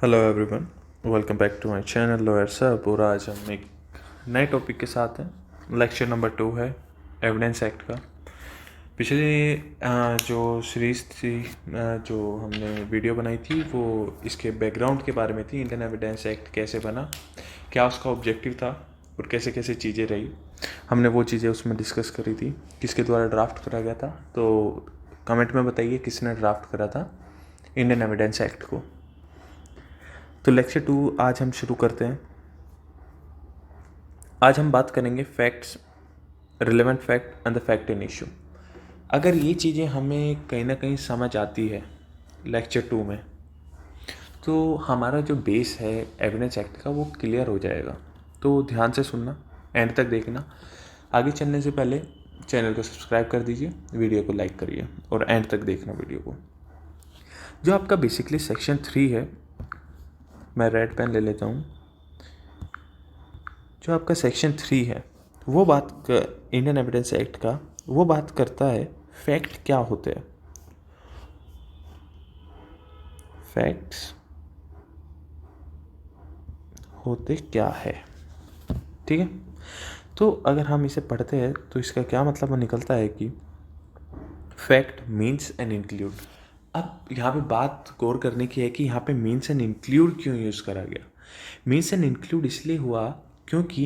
Hello everyone, welcome back to my channel lawyer साहब। और आज हम एक नए टॉपिक के साथ हैं। लेक्चर नंबर 2 है एविडेंस एक्ट का। पिछले जो सीरीज़ थी, जो हमने वीडियो बनाई थी, वो इसके बैकग्राउंड के बारे में थी। इंडियन एविडेंस एक्ट कैसे बना, क्या उसका ऑब्जेक्टिव था और कैसे कैसे चीज़ें रही। हमने वो चीज़ें उसमें डिस्कस करी थी। किसके द्वारा ड्राफ्ट करा गया था, तो कमेंट में बताइए किसने ड्राफ्ट करा था इंडियन एविडेंस एक्ट को। तो लेक्चर 2 आज हम शुरू करते हैं। आज हम बात करेंगे facts, relevant fact and the fact in issue. अगर ये चीज़ें हमें कहीं ना कहीं समझ आती है लेक्चर 2 में, तो हमारा जो बेस है एविडेंस एक्ट का वो क्लियर हो जाएगा। तो ध्यान से सुनना, एंड तक देखना। आगे चलने से पहले चैनल को सब्सक्राइब कर दीजिए, वीडियो को लाइक करिए और एंड तक देखना वीडियो को। जो आपका बेसिकली सेक्शन 3 है, मैं रेड पेन ले लेता हूँ। जो आपका सेक्शन 3 है वो इंडियन एविडेंस एक्ट का वो बात करता है फैक्ट क्या होते हैं। फैक्ट्स होते क्या है, ठीक है। तो अगर हम इसे पढ़ते हैं तो इसका क्या मतलब निकलता है कि फैक्ट मीन्स एंड इंक्लूड। अब यहाँ पे बात गौर करने की है कि यहाँ पे मीन्स एंड इंक्लूड क्यों यूज़ करा गया। मीन्स एंड इंक्लूड इसलिए हुआ क्योंकि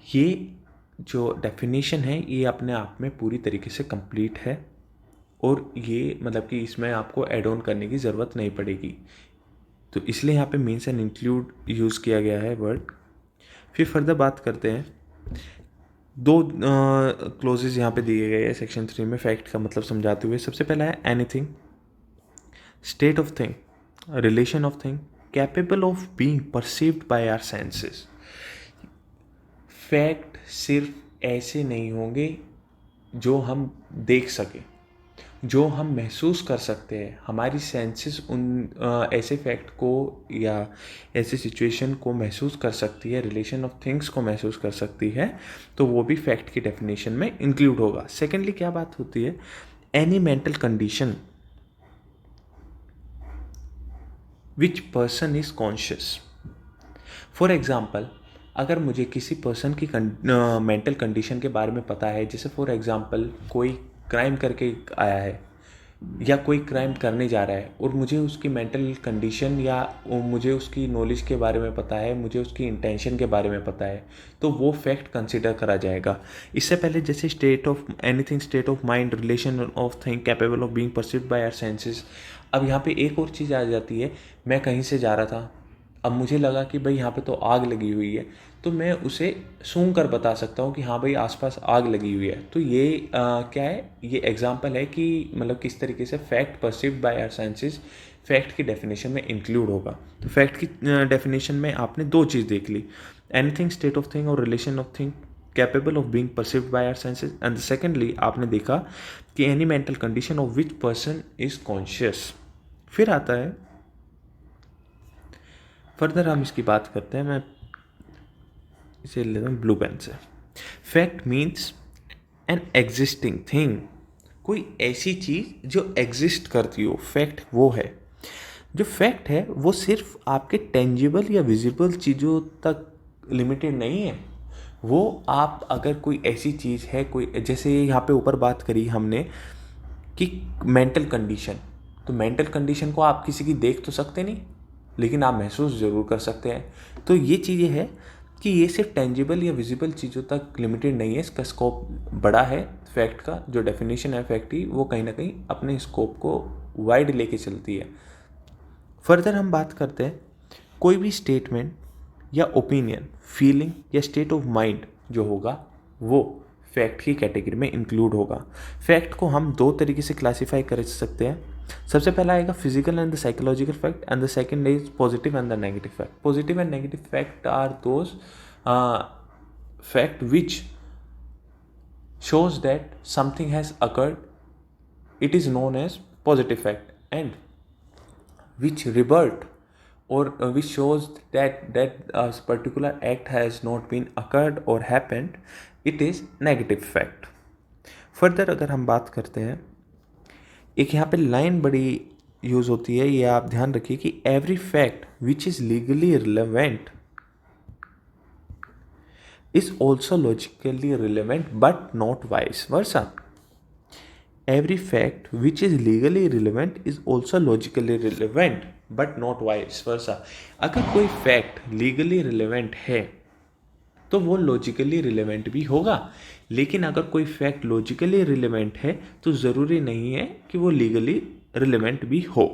ये जो डेफिनेशन है ये अपने आप में पूरी तरीके से कंप्लीट है और ये मतलब कि इसमें आपको ऐड ऑन करने की ज़रूरत नहीं पड़ेगी। तो इसलिए यहाँ पे मीन्स एंड इंक्लूड यूज़ किया गया है वर्ड। फिर फर्दर बात करते हैं। दो क्लोजेज यहाँ पे दिए गए हैं सेक्शन 3 में फैक्ट का मतलब समझाते हुए। सबसे पहला है anything, state of thing, relation of thing, capable of being perceived by our senses. Fact सिर्फ ऐसे नहीं होंगे जो हम देख सकें, जो हम महसूस कर सकते हैं। हमारी सेंसेस उन ऐसे फैक्ट को या ऐसे सिचुएशन को महसूस कर सकती है, रिलेशन ऑफ थिंग्स को महसूस कर सकती है, तो वो भी फैक्ट की डेफिनेशन में इंक्लूड होगा। सेकेंडली क्या बात होती है, any mental condition which person is conscious. For example, अगर मुझे किसी पर्सन की मेंटल कंडीशन के बारे में पता है, जैसे फॉर एग्जांपल कोई क्राइम करके आया है या कोई क्राइम करने जा रहा है और मुझे उसकी मेंटल कंडीशन या मुझे उसकी नॉलेज के बारे में पता है, मुझे उसकी इंटेंशन के बारे में पता है, तो वो फैक्ट कंसिडर करा जाएगा। इससे पहले जैसे state of anything, state of mind, relation of thing, capable of being perceived by our senses. अब यहाँ पे एक और चीज़ आ जाती है। मैं कहीं से जा रहा था, अब मुझे लगा कि भाई यहाँ पे तो आग लगी हुई है, तो मैं उसे सूंघ कर बता सकता हूँ कि हाँ भाई आसपास आग लगी हुई है। तो ये क्या है, ये एग्जांपल है कि मतलब किस तरीके से fact perceived by our senses fact की डेफिनेशन में इंक्लूड होगा। तो फैक्ट की डेफिनेशन में आपने दो चीज़ देख ली, एनीथिंग, स्टेट ऑफ थिंग और relation of thing capable of being perceived by our senses. And secondly आपने देखा कि any mental condition of which person is conscious. फिर आता है फर्दर, हम इसकी बात करते हैं। मैं इसे लेता हूँ ब्लू पेन से। Fact means an existing thing, कोई ऐसी चीज़ जो एग्जिस्ट करती हो, फैक्ट वो है। जो फैक्ट है वो सिर्फ आपके टेंजिबल या विजिबल चीज़ों तक लिमिटेड नहीं है। वो आप अगर कोई ऐसी चीज़ है, कोई जैसे यहाँ पे ऊपर बात करी हमने कि मेंटल कंडीशन, तो मेंटल कंडीशन को आप किसी की देख तो सकते नहीं, लेकिन आप महसूस ज़रूर कर सकते हैं। तो ये चीज़ें हैं कि ये सिर्फ टेंजिबल या विजिबल चीज़ों तक लिमिटेड नहीं है, इसका स्कोप बड़ा है। फैक्ट का जो डेफिनेशन है फैक्ट की, वो कहीं ना कहीं अपने स्कोप को वाइड लेके चलती है। फर्दर हम बात करते हैं, कोई भी स्टेटमेंट या ओपिनियन, फीलिंग या स्टेट ऑफ माइंड जो होगा वो फैक्ट की कैटेगरी में इंक्लूड होगा। फैक्ट को हम दो तरीके से क्लासीफाई कर सकते हैं। सबसे पहला आएगा physical and the psychological fact, and the second is positive and the negative fact. Positive and negative fact are those fact which shows that something has occurred, it is known as positive fact, and which revert or which shows that a particular act has not been occurred or happened, it is negative fact. Further अगर हम बात करते हैं, एक यहाँ पे line बड़ी use होती है, ये आप ध्यान रखिए कि every fact which is legally relevant is also logically relevant but not vice versa. Every fact which is legally relevant is also logically relevant but not vice versa. अगर कोई फैक्ट लीगली रिलेवेंट है तो वो logically relevant भी होगा, लेकिन अगर कोई फैक्ट लॉजिकली रिलेवेंट है तो ज़रूरी नहीं है कि वो लीगली रिलेवेंट भी हो।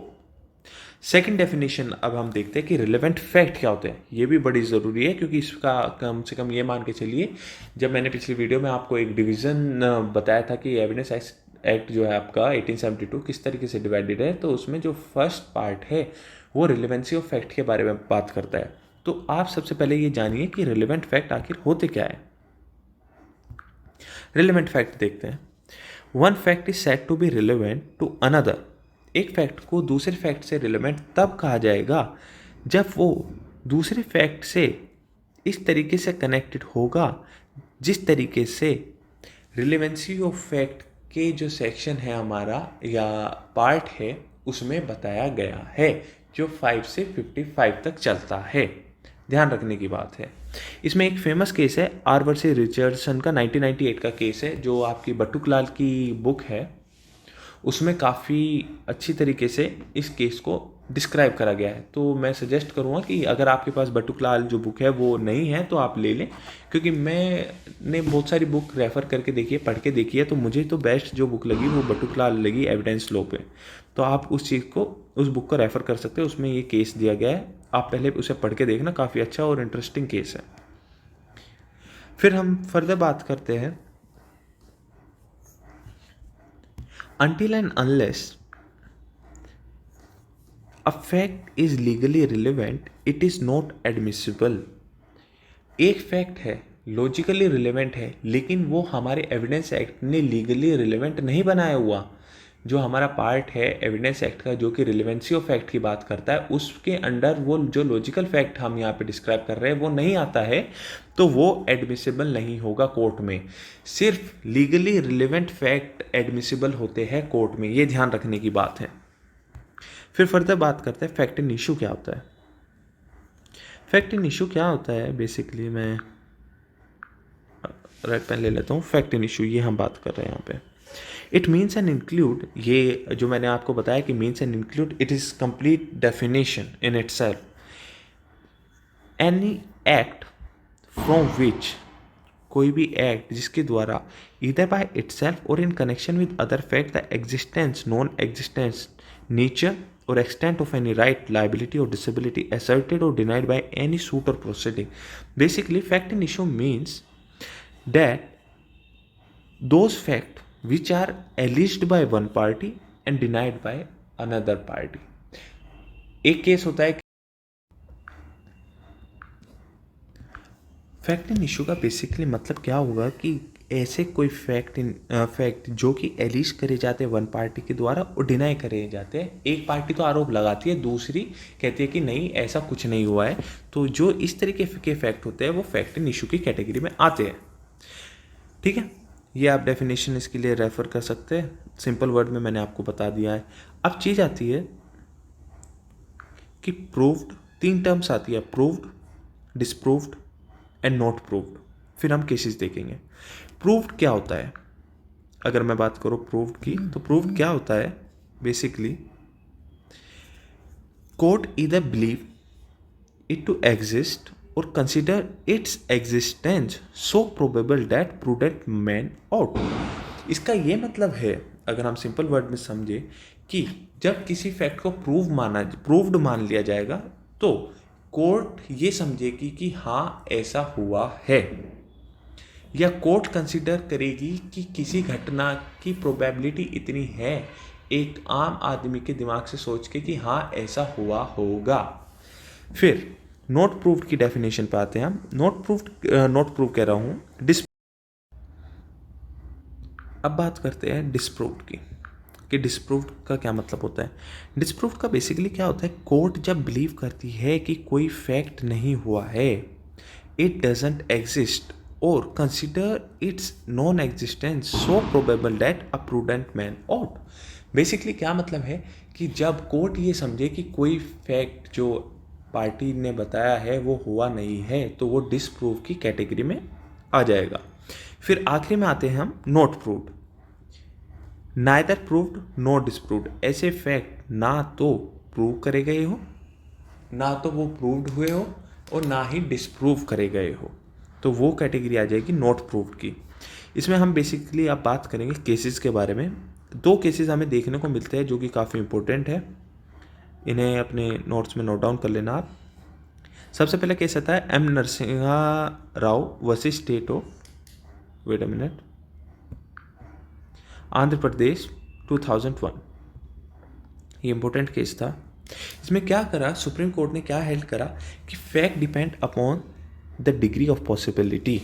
सेकंड डेफिनेशन अब हम देखते हैं कि रिलेवेंट फैक्ट क्या होते हैं। ये भी बड़ी ज़रूरी है क्योंकि इसका कम से कम ये मान के चलिए, जब मैंने पिछली वीडियो में आपको एक डिवीज़न बताया था कि एविडेंस एक्ट जो है आपका 1872 किस तरीके से डिवाइडेड है, तो उसमें जो फर्स्ट पार्ट है वो रिलेवेंसी ऑफ फैक्ट के बारे में बात करता है। तो आप सबसे पहले ये जानिए कि रिलेवेंट फैक्ट आखिर होते क्या है। रिलेवेंट फैक्ट देखते हैं। One fact is said to be relevant to another. एक फैक्ट को दूसरे फैक्ट से रिलेवेंट तब कहा जाएगा जब वो दूसरे फैक्ट से इस तरीके से कनेक्टेड होगा जिस तरीके से रिलेवेंसी ऑफ फैक्ट के जो सेक्शन है हमारा या पार्ट है उसमें बताया गया है, जो 5 से 55 तक चलता है। ध्यान रखने की बात है। इसमें एक फेमस केस है आर वर्सेस रिचर्डसन का 1998 का केस है, जो आपकी बटुकलाल की बुक है उसमें काफ़ी अच्छी तरीके से इस केस को डिस्क्राइब करा गया है। तो मैं सजेस्ट करूँगा कि अगर आपके पास बटुकलाल जो बुक है वो नहीं है तो आप ले लें, क्योंकि मैंने बहुत सारी बुक रेफ़र करके देखी है, पढ़ के देखी है, तो मुझे तो बेस्ट जो बुक लगी वो बटुकलाल लगी एविडेंस लॉ पे। तो आप उस चीज़ को उस बुक को रेफ़र कर सकते हो, उसमें ये केस दिया गया है, आप पहले उसे पढ़ के देखना, काफ़ी अच्छा और इंटरेस्टिंग केस है। फिर हम फर्दर बात करते हैं until and unless a fact is legally relevant it is not admissible। एक फैक्ट है लॉजिकली रिलेवेंट है लेकिन वो हमारे एविडेंस एक्ट ने लीगली रिलेवेंट नहीं बनाया हुआ। जो हमारा पार्ट है एविडेंस एक्ट का जो कि रिलेवेंसी ऑफ फैक्ट की बात करता है, उसके अंडर वो जो लॉजिकल फैक्ट हम यहाँ पे डिस्क्राइब कर रहे हैं वो नहीं आता है, तो वो एडमिसिबल नहीं होगा कोर्ट में। सिर्फ लीगली रिलेवेंट फैक्ट एडमिसिबल होते हैं कोर्ट में, ये ध्यान रखने की बात है। फिर फर्दर बात करते हैं फैक्ट इन इशू क्या होता है। फैक्ट इन इशू क्या होता है, बेसिकली मैं रेड पेन ले लेता हूँ। फैक्ट इन इशू ये हम बात कर रहे हैं यहाँ पे। इट मीन्स एंड इंक्लूड, ये जो मैंने आपको बताया कि means and include, it is complete definition in it self. Any act from which, कोई भी एक्ट जिसके द्वारा इधर बाय इटसेल्फ और in connection with other fact the existence, non existence, nature or extent of any right, liability or disability asserted or denied by any suit or proceeding. Basically, fact in issue means that those facts which are alleged by one party and denied by another party. एक case होता है fact in issue का basically मतलब क्या होगा कि ऐसे कोई फैक्ट जो कि एलिज करे जाते हैं वन पार्टी के द्वारा और डिनाई करे जाते हैं। एक पार्टी तो आरोप लगाती है, दूसरी कहती है कि नहीं ऐसा कुछ नहीं हुआ है। तो जो इस तरीके के फैक्ट होते हैं वो फैक्ट इन इशू की कैटेगरी में आते हैं। ठीक है, ये आप डेफिनेशन इसके लिए रेफर कर सकते हैं, सिंपल वर्ड में मैंने आपको बता दिया है। अब चीज़ आती है कि प्रूव्ड, 3 टर्म्स आती है, proved, disproved and not proved. फिर हम केसेस देखेंगे। प्रूव्ड क्या होता है, अगर मैं बात करूँ प्रूव्ड की, तो प्रूव्ड क्या होता है basically, court either believe it to exist or consider its existence so probable that prudent man ought. इसका ये मतलब है, अगर हम सिंपल वर्ड में समझे, कि जब किसी फैक्ट को प्रूव्ड मान लिया जाएगा तो कोर्ट ये समझेगी कि हाँ ऐसा हुआ है, या कोर्ट कंसिडर करेगी कि किसी घटना की प्रोबेबिलिटी इतनी है एक आम आदमी के दिमाग से सोच के कि हाँ ऐसा हुआ होगा। फिर नॉट प्रूव्ड की डेफिनेशन पे आते हैं हम। नॉट प्रूव कह रहा हूँ, अब बात करते हैं डिसप्रूव्ड की, कि डिसप्रूव्ड का क्या मतलब होता है। डिसप्रूव्ड का बेसिकली क्या होता है, कोर्ट जब बिलीव करती है कि कोई फैक्ट नहीं हुआ है, it doesn't exist or consider it's non existence so probable that a prudent man ought। Basically क्या मतलब है कि जब कोर्ट ये समझे कि कोई फैक्ट जो पार्टी ने बताया है वो हुआ नहीं है, तो वो डिसप्रूव की कैटेगरी में आ जाएगा। फिर आखिरी में आते हैं हम not proved. Neither proved no disproved, ऐसे फैक्ट ना तो प्रूव करे गए हो, ना तो वो प्रूव्ड हुए हो, और ना ही डिसप्रूव करे गए हो, तो वो कैटेगरी आ जाएगी नॉट प्रूव्ड की। इसमें हम बेसिकली अब बात करेंगे केसेस के बारे में। 2 केसेस हमें देखने को मिलते हैं जो कि काफ़ी इंपॉर्टेंट है, इन्हें अपने नोट्स में नोट डाउन कर लेना आप। सबसे पहला केस आता है M Narasimha Rao versus state of, wait a minute, Andhra Pradesh 2001। ये इंपॉर्टेंट केस था। इसमें क्या करा, सुप्रीम कोर्ट ने क्या हेल्ड करा कि fact depend upon the degree of possibility.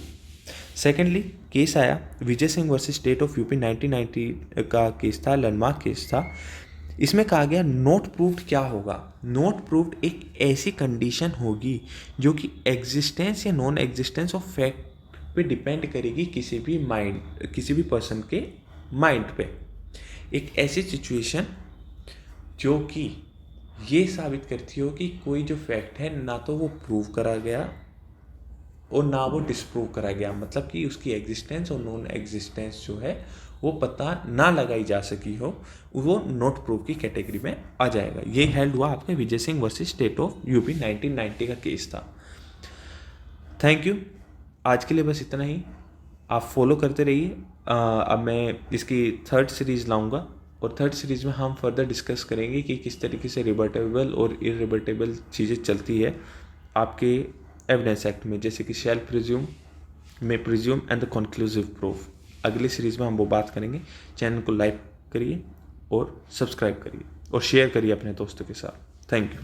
Secondly case आया Vijay Singh versus state of UP 1990 का केस था, लैंडमार्क केस था। इसमें कहा गया नॉट प्रूव्ड क्या होगा, नॉट प्रूव्ड एक ऐसी कंडीशन होगी जो कि एग्जिस्टेंस या नॉन एग्जिस्टेंस ऑफ फैक्ट पे डिपेंड करेगी किसी भी पर्सन के माइंड पे। एक ऐसी सिचुएशन जो कि ये साबित करती हो कि कोई जो फैक्ट है ना तो वो प्रूव करा गया और ना वो डिसप्रूव करा गया, मतलब कि उसकी एग्जिस्टेंस और नॉन एग्जिस्टेंस जो है वो पता ना लगाई जा सकी हो, वो नॉट प्रूव की कैटेगरी में आ जाएगा। ये हेल्ड हुआ आपके Vijay Singh versus state of UP 1990 का केस था। थैंक यू, आज के लिए बस इतना ही। आप फॉलो करते रहिए। अब मैं इसकी 3rd सीरीज़ लाऊंगा और 3rd सीरीज़ में हम फर्दर डिस्कस करेंगे कि किस तरीके से रिबर्टेबल और इरिबर्टेबल चीज़ें चलती है आपके एविडेंस एक्ट में, जैसे कि शैल presume, may presume and the conclusive proof. अगली सीरीज़ में हम वो बात करेंगे। चैनल को लाइक करिए और सब्सक्राइब करिए और शेयर करिए अपने दोस्तों के साथ। Thank you.